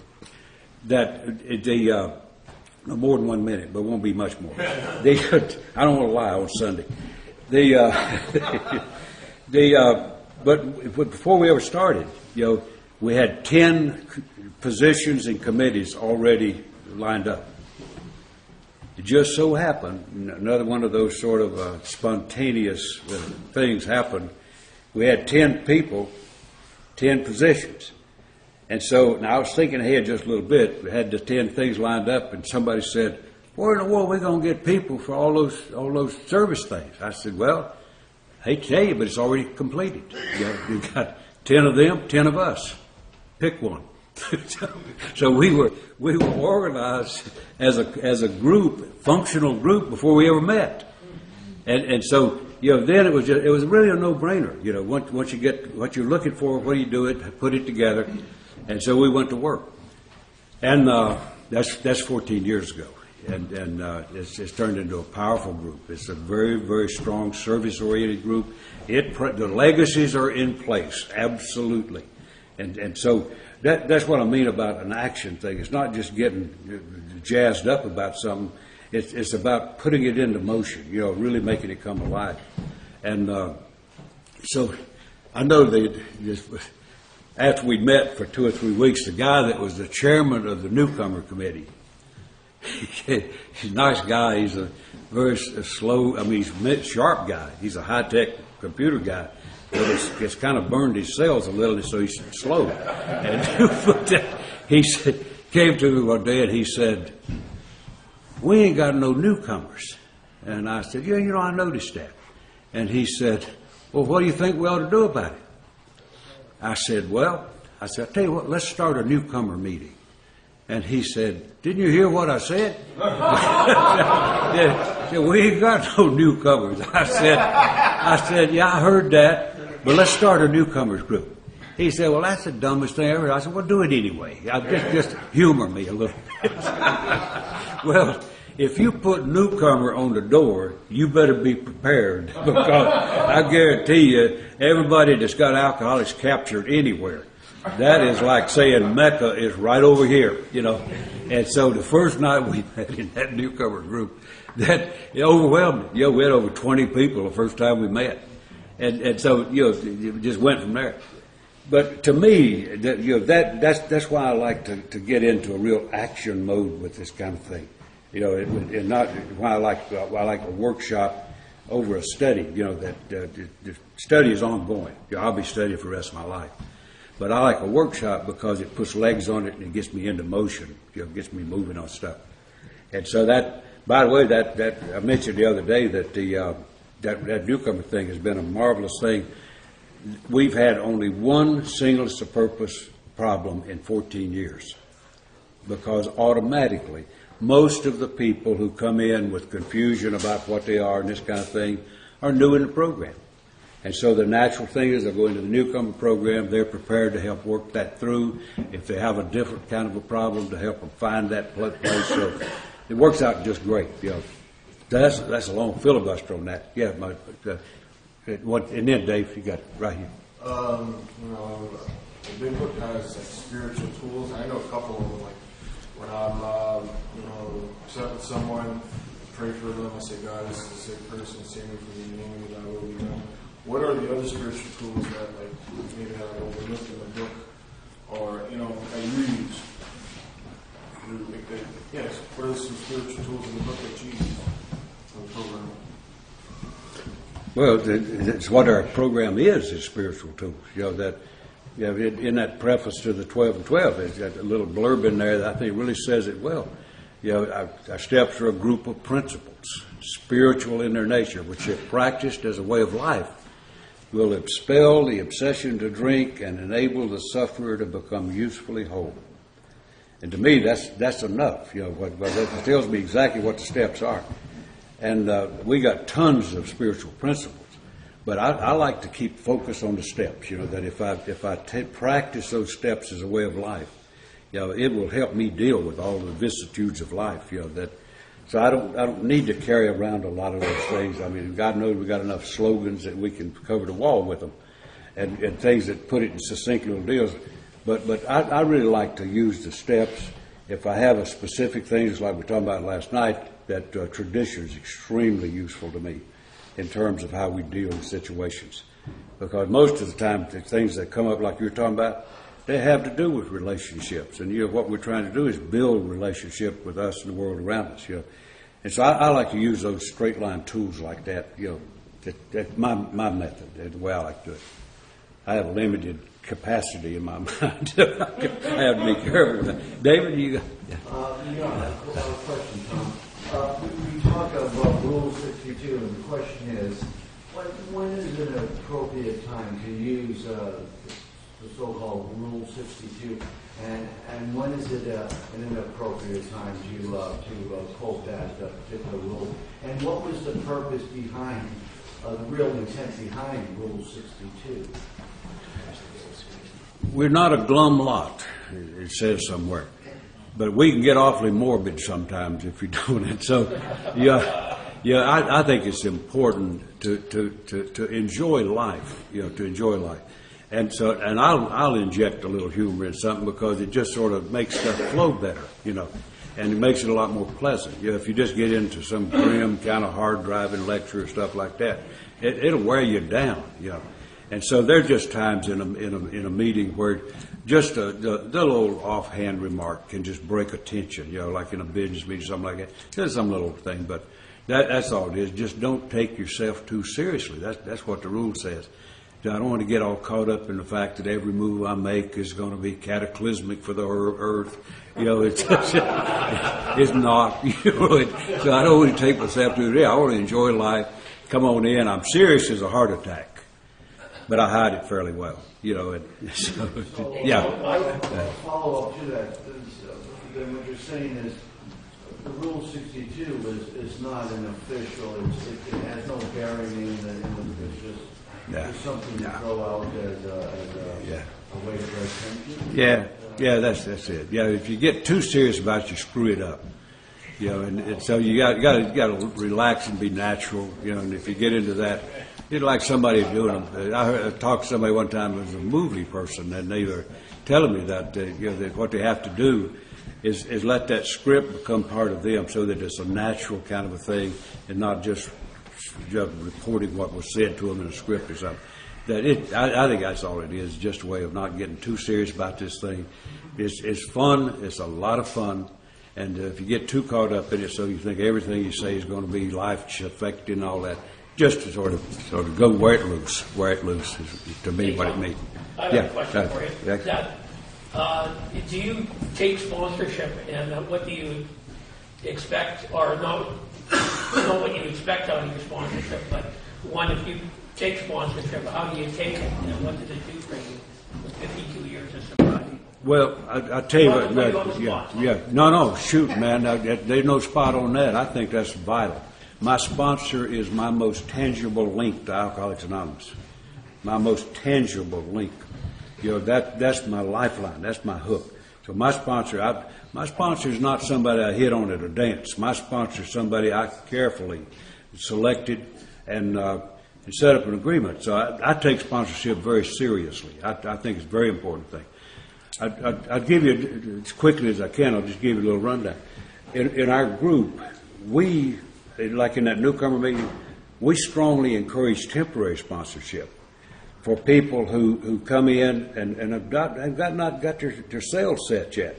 No more than 1 minute, but it won't be much more. I don't want to lie on Sunday. But before we ever started, we had 10 positions and committees already lined up. It just so happened, another one of those sort of spontaneous things happened. We had 10 people, 10 positions. And so, now I was thinking ahead just a little bit. We had the 10 things lined up, and somebody said, where in the world are we going to get people for all those service things? I said, well, hate to tell you, but it's already completed. You've got 10 of them, 10 of us. Pick one. So we were organized as a group, functional group, before we ever met, and so then it was really a no-brainer. Once you get what you're looking for, what do you do it, put it together, and so we went to work, and that's 14 years ago, and it's turned into a powerful group. It's a very, very strong service-oriented group. The legacies are in place, absolutely, and so. That's what I mean about an action thing. It's not just getting jazzed up about something. It's about putting it into motion, really making it come alive. And so I know after we met for 2 or 3 weeks, the guy that was the chairman of the newcomer committee, he's a nice guy. He's a very slow, he's a sharp guy. He's a high-tech computer guy. But it's kind of burned his cells a little, so he's slow. And he came to me one day and he said, "We ain't got no newcomers." And I said, "Yeah, I noticed that." And he said, "Well, what do you think we ought to do about it?" I said, "I'll tell you what, let's start a newcomer meeting." And he said, "Didn't you hear what I said?" He said, "We ain't got no newcomers." I said, "Yeah, I heard that. But let's start a newcomers group." He said, "Well, that's the dumbest thing ever." I said, "Well, do it anyway. Just humor me a little bit." Well, if you put newcomer on the door, you better be prepared, because I guarantee you, everybody that's got alcohol is captured anywhere. That is like saying Mecca is right over here, And so the first night we met in that newcomer group, it overwhelmed me. We had over 20 people the first time we met. And so, it just went from there. But to me, that's why I like to get into a real action mode with this kind of thing. And not why I like a workshop over a study. The study is ongoing. I'll be studying for the rest of my life. But I like a workshop because it puts legs on it and it gets me into motion. Gets me moving on stuff. And so by the way, that I mentioned the other day that that newcomer thing has been a marvelous thing. We've had only one single-purpose problem in 14 years, because automatically most of the people who come in with confusion about what they are and this kind of thing are new in the program. And so the natural thing is they'll go into the newcomer program. They're prepared to help work that through. If they have a different kind of a problem, to help them find that place. So it works out just great. That's a long filibuster on that. Yeah, and then Dave, you got it right here. The big book has spiritual tools. I know a couple of them. Like when I'm, upset with someone, pray for them. I say, "God, this is a sick person. Save me from the enemy. Thy will be done." What are the other spiritual tools that, maybe I overlooked in the book, or I use? Yes. What are some spiritual tools in the book that you use for the program? Well, it's what our program is spiritual tools. In that preface to the 12 and 12, there's got a little blurb in there that I think really says it well. Our steps are a group of principles, spiritual in their nature, which if practiced as a way of life, will expel the obsession to drink and enable the sufferer to become usefully whole. And to me, that's enough. That tells me exactly what the steps are. And we got tons of spiritual principles. But I like to keep focus on the steps, that if I practice those steps as a way of life, it will help me deal with all the vicissitudes of life, so I don't need to carry around a lot of those things. God knows we got enough slogans that we can cover the wall with them, and things that put it in succinct little deals. But I really like to use the steps. If I have a specific thing, just like we were talking about last night, that tradition is extremely useful to me in terms of how we deal with situations. Because most of the time, the things that come up like you're talking about, they have to do with relationships. And what we're trying to do is build relationship with us and the world around us. And so I like to use those straight line tools like that. That's my method, the way I like to do it. I have limited capacity in my mind. I have to be careful with that. David, you got? I have a question, Tom. We talk about Rule 62, and the question is, When is it an appropriate time to use the so-called Rule 62, and when is it an inappropriate time to quote that particular rule? And what was the purpose behind, the real intent behind Rule 62? We're not a glum lot, it says somewhere. But we can get awfully morbid sometimes if you're doing it. So, I think it's important to enjoy life, to enjoy life. And so, and I'll inject a little humor in something because it just sort of makes stuff flow better, and it makes it a lot more pleasant. If you just get into some grim kind of hard driving lecture or stuff like that, it'll wear you down, And so there are just times in a meeting where just the little offhand remark can just break a tension, like in a business meeting, something like that. Just some little thing, but that's all it is. Just don't take yourself too seriously. That's what the rule says. I don't want to get all caught up in the fact that every move I make is going to be cataclysmic for the earth. It's not. So I don't want to take myself too seriously. I want to enjoy life. Come on in. I'm serious as a heart attack. But I hide it fairly well, and so, yeah. Follow up to that. Then what you're saying is the Rule 62 is not an official. It has no bearing in it's just something to throw out as a way to break tension. Yeah, that's it. Yeah, if you get too serious about it, you screw it up. And so you got to relax and be natural. And if you get into that. It's like somebody doing I talked to somebody one time who was a movie person, and they were telling me that, that what they have to do is let that script become part of them so that it's a natural kind of a thing and not just reporting what was said to them in a script or something. I think that's all it is, just a way of not getting too serious about this thing. It's fun. It's a lot of fun. And if you get too caught up in it so you think everything you say is going to be life-affecting and all that, just to sort of go wear it loose is to me what it means. I have a question for you. Do you take sponsorship, and what do you expect, or not what you expect out of your sponsorship, but one, if you take sponsorship, how do you take it, and what does it do for you with 52 years of sobriety? Well, I tell you what, no, shoot, man, there's no spot on that. I think that's vital. My sponsor is my most tangible link to Alcoholics Anonymous. My most tangible link. That's my lifeline. That's my hook. So my sponsor is not somebody I hit on at a dance. My sponsor is somebody I carefully selected and set up an agreement. So I take sponsorship very seriously. I think it's a very important thing. I'll give you, as quickly as I can, I'll just give you a little rundown. In our group, like in that newcomer meeting, we strongly encourage temporary sponsorship for people who come in and have not got their sales set yet.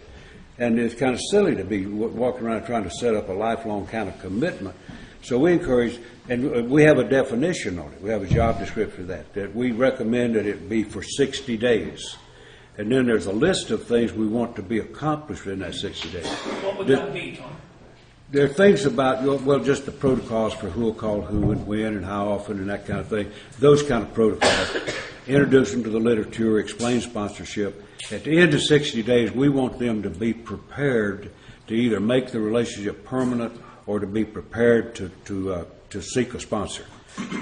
And it's kind of silly to be walking around trying to set up a lifelong kind of commitment. So we encourage, and we have a definition on it. We have a job description of that we recommend that it be for 60 days. And then there's a list of things we want to be accomplished in that 60 days. What would that be, Tom? There are things about, just the protocols for who will call who and when and how often and that kind of thing. Those kind of protocols. Introduce them to the literature, explain sponsorship. At the end of 60 days, we want them to be prepared to either make the relationship permanent or to be prepared to seek a sponsor.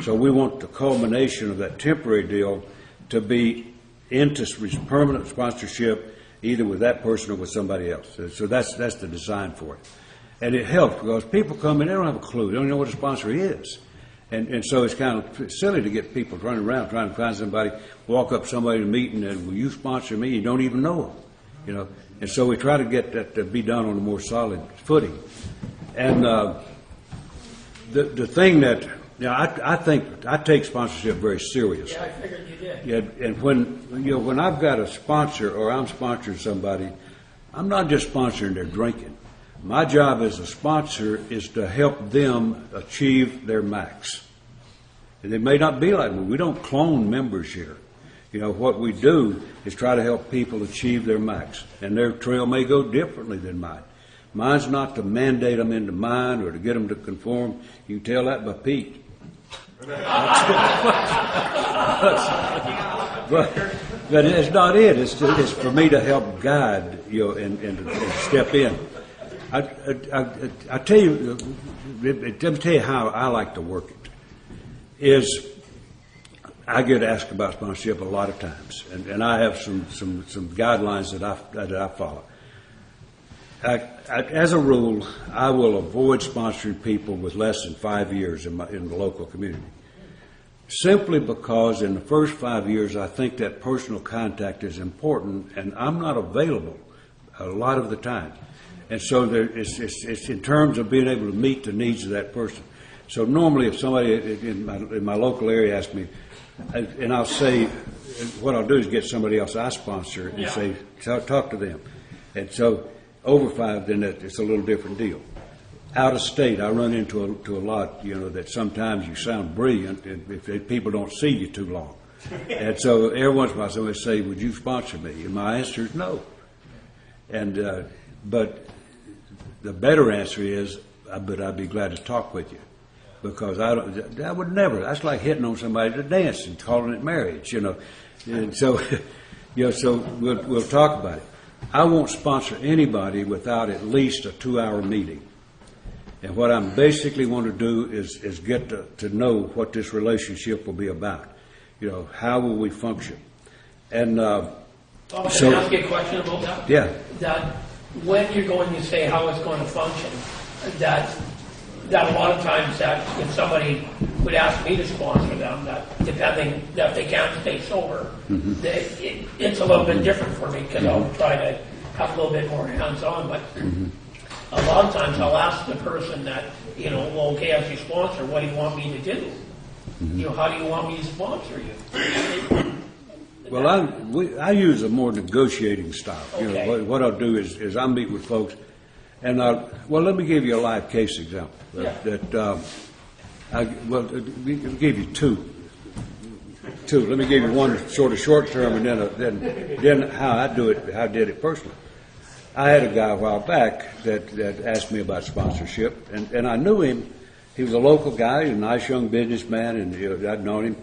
So we want the culmination of that temporary deal to be into permanent sponsorship, either with that person or with somebody else. So that's the design for it. And it helps because people come in, they don't have a clue. They don't know what a sponsor is. And so it's kind of silly to get people running around trying to find somebody, walk up to somebody in a meeting and, will you sponsor me? You don't even know them, And so we try to get that to be done on a more solid footing. And the thing that, I think I take sponsorship very seriously. Yeah, I figured you did. Yeah, and when I've got a sponsor or I'm sponsoring somebody, I'm not just sponsoring their drinking. My job as a sponsor is to help them achieve their max. And it may not be like me. We don't clone members here. What we do is try to help people achieve their max. And their trail may go differently than mine. Mine's not to mandate them into mine or to get them to conform. You can tell that by Pete. But it's not it. It's for me to help guide, and to step in. I tell you, let me tell you how I like to work it. Is I get asked about sponsorship a lot of times, and I have some guidelines that I follow. As a rule, I will avoid sponsoring people with less than 5 years in the local community. Simply because in the first 5 years, I think that personal contact is important, and I'm not available a lot of the time. And so it's in terms of being able to meet the needs of that person. So normally if somebody in my local area asks me, and I'll say, what I'll do is get somebody else I sponsor and say, talk to them. And so over 5, then it's a little different deal. Out of state, I run into a lot, that sometimes you sound brilliant if people don't see you too long. And so every once in a while somebody say, would you sponsor me? And my answer is no. And but the better answer is, but I'd be glad to talk with you. Because I would never, that's like hitting on somebody to dance and calling it marriage, And so, so we'll talk about it. I won't sponsor anybody without at least a 2-hour meeting. And what I basically want to do is get to know what this relationship will be about. How will we function? And Can I ask you a question about that? Yeah. That when you're going to say how it's going to function, that a lot of times that if somebody would ask me to sponsor them, that depending that they can't stay sober, it's a little bit different for me because I'll try to have a little bit more hands-on. But a lot of times I'll ask the person that, well, okay, as your sponsor, what do you want me to do? How do you want me to sponsor you? Well, I use a more negotiating style. Okay. What I'll do is I'll meet with folks, and let me give you a live case example. I'll give you two. Let me give you one sort of short term, and then how I did it personally. I had a guy a while back that asked me about sponsorship, and I knew him. He was a local guy, a nice young businessman, and I'd known him.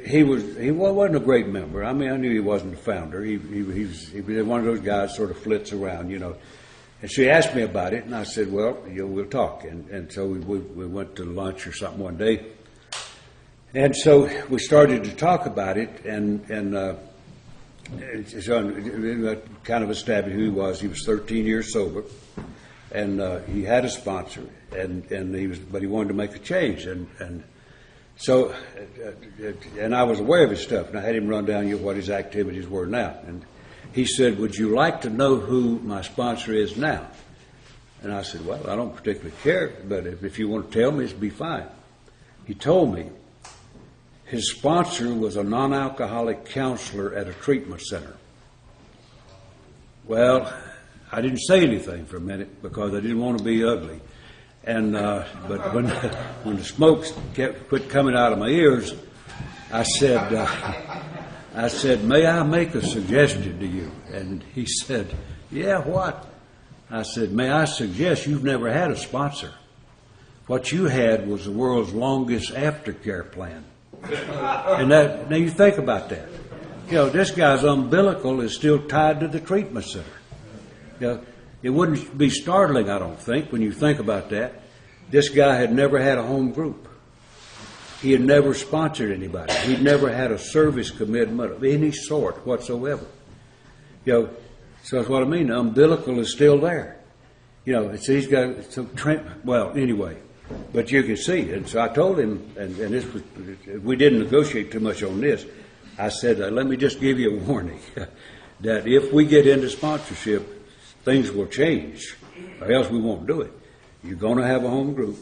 He wasn't a great member. I mean, I knew he wasn't the founder. He was one of those guys sort of flits around, And she asked me about it, and I said, well, we'll talk. And so we went to lunch or something one day. And so we started to talk about it, and so kind of established who he was. He was 13 years sober, and he had a sponsor, but he wanted to make a change. So I was aware of his stuff, and I had him run down what his activities were now. And he said, would you like to know who my sponsor is now? And I said, well, I don't particularly care, but if you want to tell me, it'd be fine. He told me his sponsor was a non-alcoholic counselor at a treatment center. Well, I didn't say anything for a minute because I didn't want to be ugly. And but when the smoke quit coming out of my ears, I said, may I make a suggestion to you? And he said, yeah, what? I said, may I suggest you've never had a sponsor? What you had was the world's longest aftercare plan. And now you think about that. This guy's umbilical is still tied to the treatment center. It wouldn't be startling, I don't think, when you think about that. This guy had never had a home group. He had never sponsored anybody. He'd never had a service commitment of any sort whatsoever. So that's what I mean. The umbilical is still there. He's got some anyway. But you can see, and so I told him, and we didn't negotiate too much on this. I said, let me just give you a warning that if we get into sponsorship, things will change, or else we won't do it. You're going to have a home group.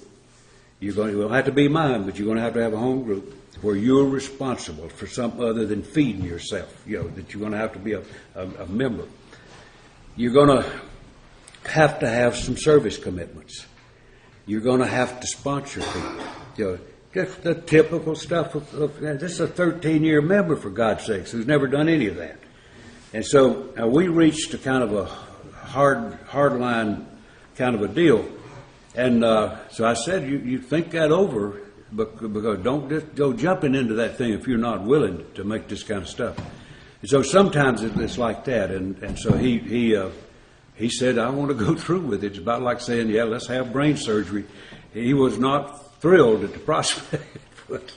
It will have to be mine, but you're going to have a home group where you're responsible for something other than feeding yourself. That you're going to have to be a member. You're going to have some service commitments. You're going to have to sponsor people. Just the typical stuff this is a 13-year member, for God's sakes, who's never done any of that. And so we reached a kind of a hard line kind of a deal. And so I said, you think that over because don't just go jumping into that thing if you're not willing to make this kind of stuff. And so sometimes it's like that, and so he said, I want to go through with it. It's about like saying, yeah, let's have brain surgery. He was not thrilled at the prospect. But,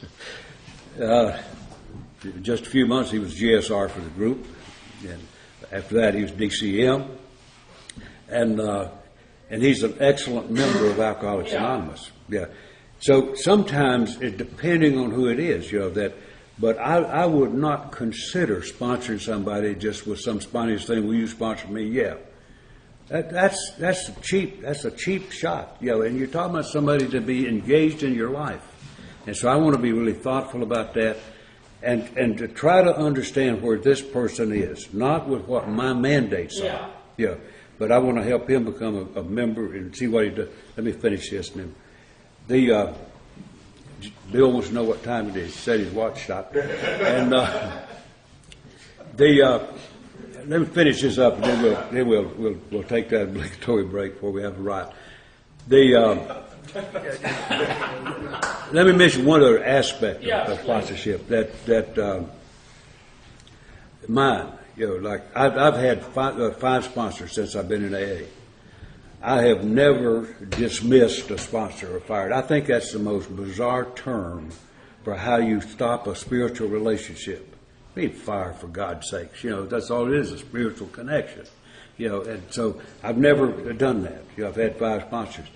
just a few months he was GSR for the group, and after that he was DCM, and he's an excellent member of Alcoholics Anonymous. Yeah. So sometimes, depending on who it is, but I would not consider sponsoring somebody just with some spontaneous thing. Will you sponsor me? Yeah. That's a cheap shot, and you're talking about somebody to be engaged in your life. And so I want to be really thoughtful about that and to try to understand where this person is, not with what my mandates are. Yeah. But I want to help him become a member and see what he does. Let me finish this. And then Bill wants to know what time it is. He said his watch stopped. And let me finish this up, and then we'll take that obligatory break before we have a riot. Let me mention one other aspect of sponsorship that mine. Like I've had five sponsors since I've been in AA. I have never dismissed a sponsor or fired. I think that's the most bizarre term for how you stop a spiritual relationship. Be fire, for God's sakes. That's all it is, a spiritual connection. And so I've never done that. I've had five sponsors,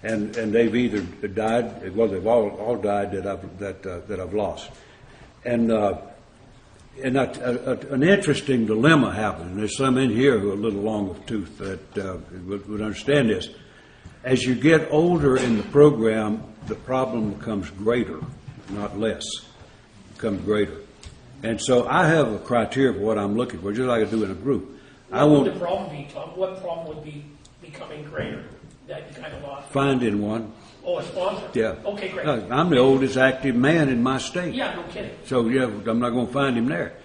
and they've either died, well, they've all died that I've lost, and an interesting dilemma happened. There's some in here who are a little long of tooth that would understand this. As you get older in the program, the problem becomes greater, not less. It becomes greater. And so I have a criteria for what I'm looking for, just like I do in a group. What would the problem be, Tom? What problem would be becoming greater that you kind of lost? Finding one. Oh, a sponsor? Yeah. Okay, great. I'm the oldest active man in my state. Yeah, no kidding. So, I'm not going to find him there.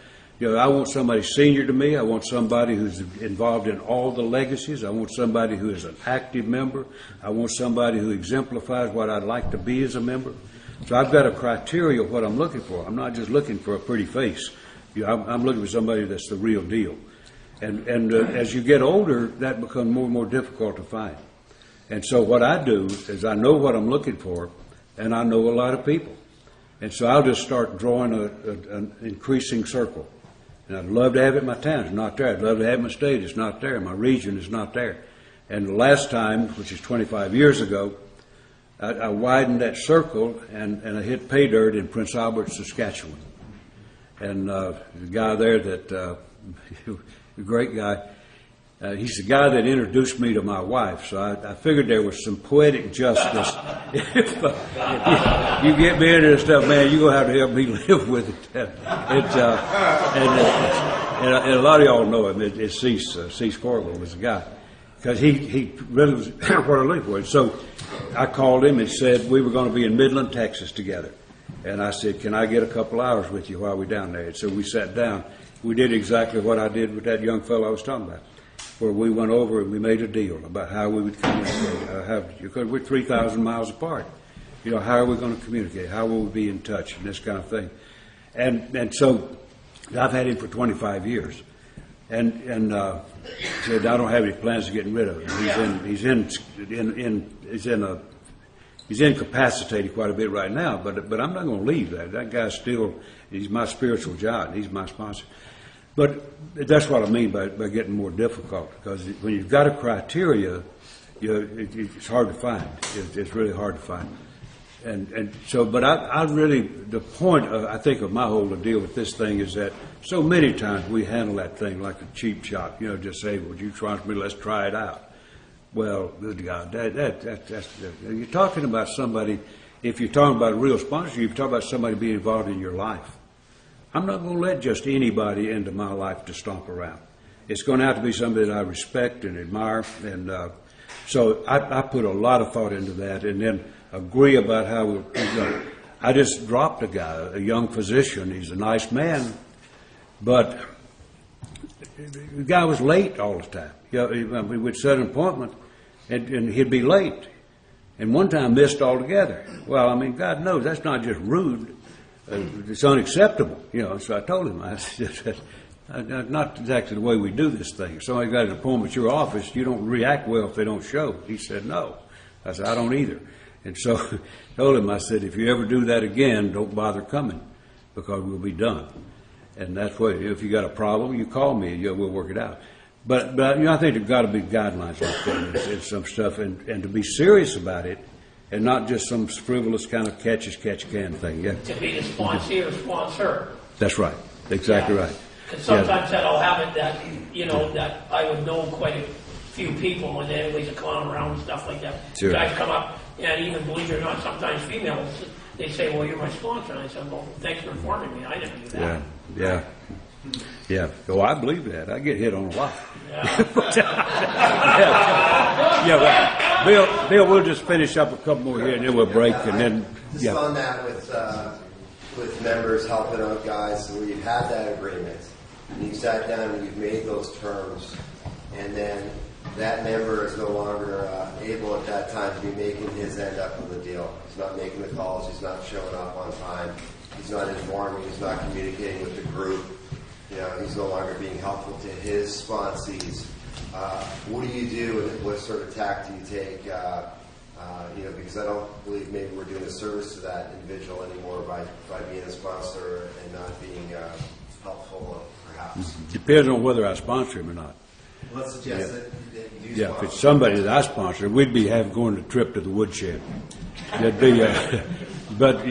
I want somebody senior to me. I want somebody who's involved in all the legacies. I want somebody who is an active member. I want somebody who exemplifies what I'd like to be as a member. So I've got a criteria of what I'm looking for. I'm not just looking for a pretty face. I'm looking for somebody that's the real deal. And as you get older, that becomes more and more difficult to find. And so what I do is I know what I'm looking for, and I know a lot of people. And so I'll just start drawing an increasing circle. And I'd love to have it in my town. It's not there. I'd love to have it in my state. It's not there. My region is not there. And the last time, which is 25 years ago, I widened that circle and I hit pay dirt in Prince Albert, Saskatchewan. And the guy there a great guy, he's the guy that introduced me to my wife. So I figured there was some poetic justice. If you get me into this stuff, man, you're going to have to help me live with it. And a lot of y'all know him. It's Cease Corwell was the guy. Because he really was what I looked for. So I called him and said we were going to be in Midland, Texas together. And I said, can I get a couple hours with you while we're down there? And so we sat down. We did exactly what I did with that young fellow I was talking about, where we went over and we made a deal about how we would communicate. Because we're 3,000 miles apart. How are we going to communicate? How will we be in touch and this kind of thing? And so I've had him for 25 years. And said, I don't have any plans of getting rid of him. He's incapacitated quite a bit right now, but I'm not going to leave that. That guy's he's my spiritual giant. He's my sponsor. But that's what I mean by getting more difficult, because when you've got a criteria, it's hard to find. It's really hard to find. And so, but I really, the point I think of my whole deal with this thing is that so many times we handle that thing like a cheap shot, just say, would you sponsor me? Let's try it out. Well, good God, that's you're talking about somebody. If you're talking about a real sponsor, you're talking about somebody being involved in your life. I'm not going to let just anybody into my life to stomp around. It's going to have to be somebody that I respect and admire, and so I put a lot of thought into that, and then agree about how we'll. I just dropped a guy, a young physician. He's a nice man, but the guy was late all the time. We would set an appointment, and he'd be late. And one time missed altogether. Well, I mean, God knows that's not just rude. It's unacceptable, you know. So I told him, I said, not exactly the way we do this thing. If somebody got an appointment at your office, you don't react well if they don't show. He said, no. I said, I don't either. And so I told him, I said, if you ever do that again, don't bother coming because we'll be done. And that's what, if you got a problem, you call me and we'll work it out. But you know, I think there's got to be guidelines like that and some stuff, and to be serious about it, and not just some frivolous kind of catch as catch can thing. Yeah. To be the sponsor or sponsor. That's right. Exactly right. Because sometimes that'll happen that, you know, that I would know quite a few people and they always clown around and stuff like that. Sure. Guys come up, and even believe it or not, sometimes females, they say, well, you're my sponsor. And I said, well, thanks for informing me. I never knew that. Yeah. Yeah. Oh, I believe that. I get hit on a lot. Yeah. Well, Bill, we'll just finish up a couple more here, and then we'll break, and then Just on that with members helping out guys, so we've had that agreement, and you've sat down and you've made those terms, and then that member is no longer able at that time to be making his end up of the deal. He's not making the calls. He's not showing up on time. He's not informing. He's not communicating with the group. You know, he's no longer being helpful to his sponsees. What do you do, and what sort of tack do you take? You know, because I don't believe maybe we're doing a service to that individual anymore by being a sponsor and not being helpful, perhaps. depends on whether I sponsor him or not. Let's suggest that you do Yeah, if sponsor. it's somebody that I sponsor, we'd be going to trip to the woodshed. That'd be, but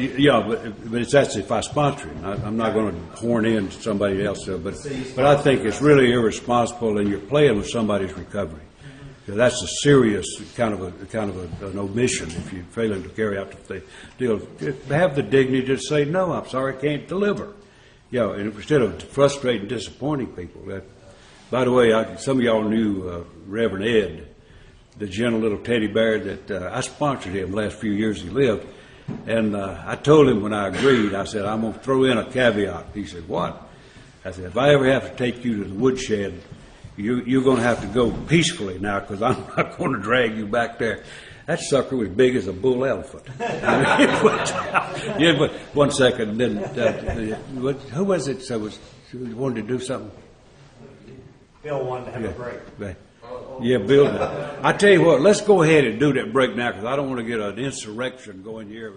that's if I sponsor him. I'm not going to horn in to somebody else. But I think it's really irresponsible, and you're playing with somebody's recovery. So that's a serious kind of an omission if you're failing to carry out the deal. Have the dignity to say no. I'm sorry, I can't deliver. You know, and instead of frustrating and disappointing people. By the way, some of y'all knew Reverend Ed, the gentle little teddy bear that I sponsored him the last few years he lived. And I told him when I agreed, I said, I'm going to throw in a caveat. He said, what? I said, if I ever have to take you to the woodshed, you're going to have to go peacefully now because I'm not going to drag you back there. That sucker was big as a bull elephant. Yeah, but 1 second, then who was it? So wanted to do something. Bill wanted to have a break. Yeah, Bill. I tell you what, let's go ahead and do that break now because I don't want to get an insurrection going here.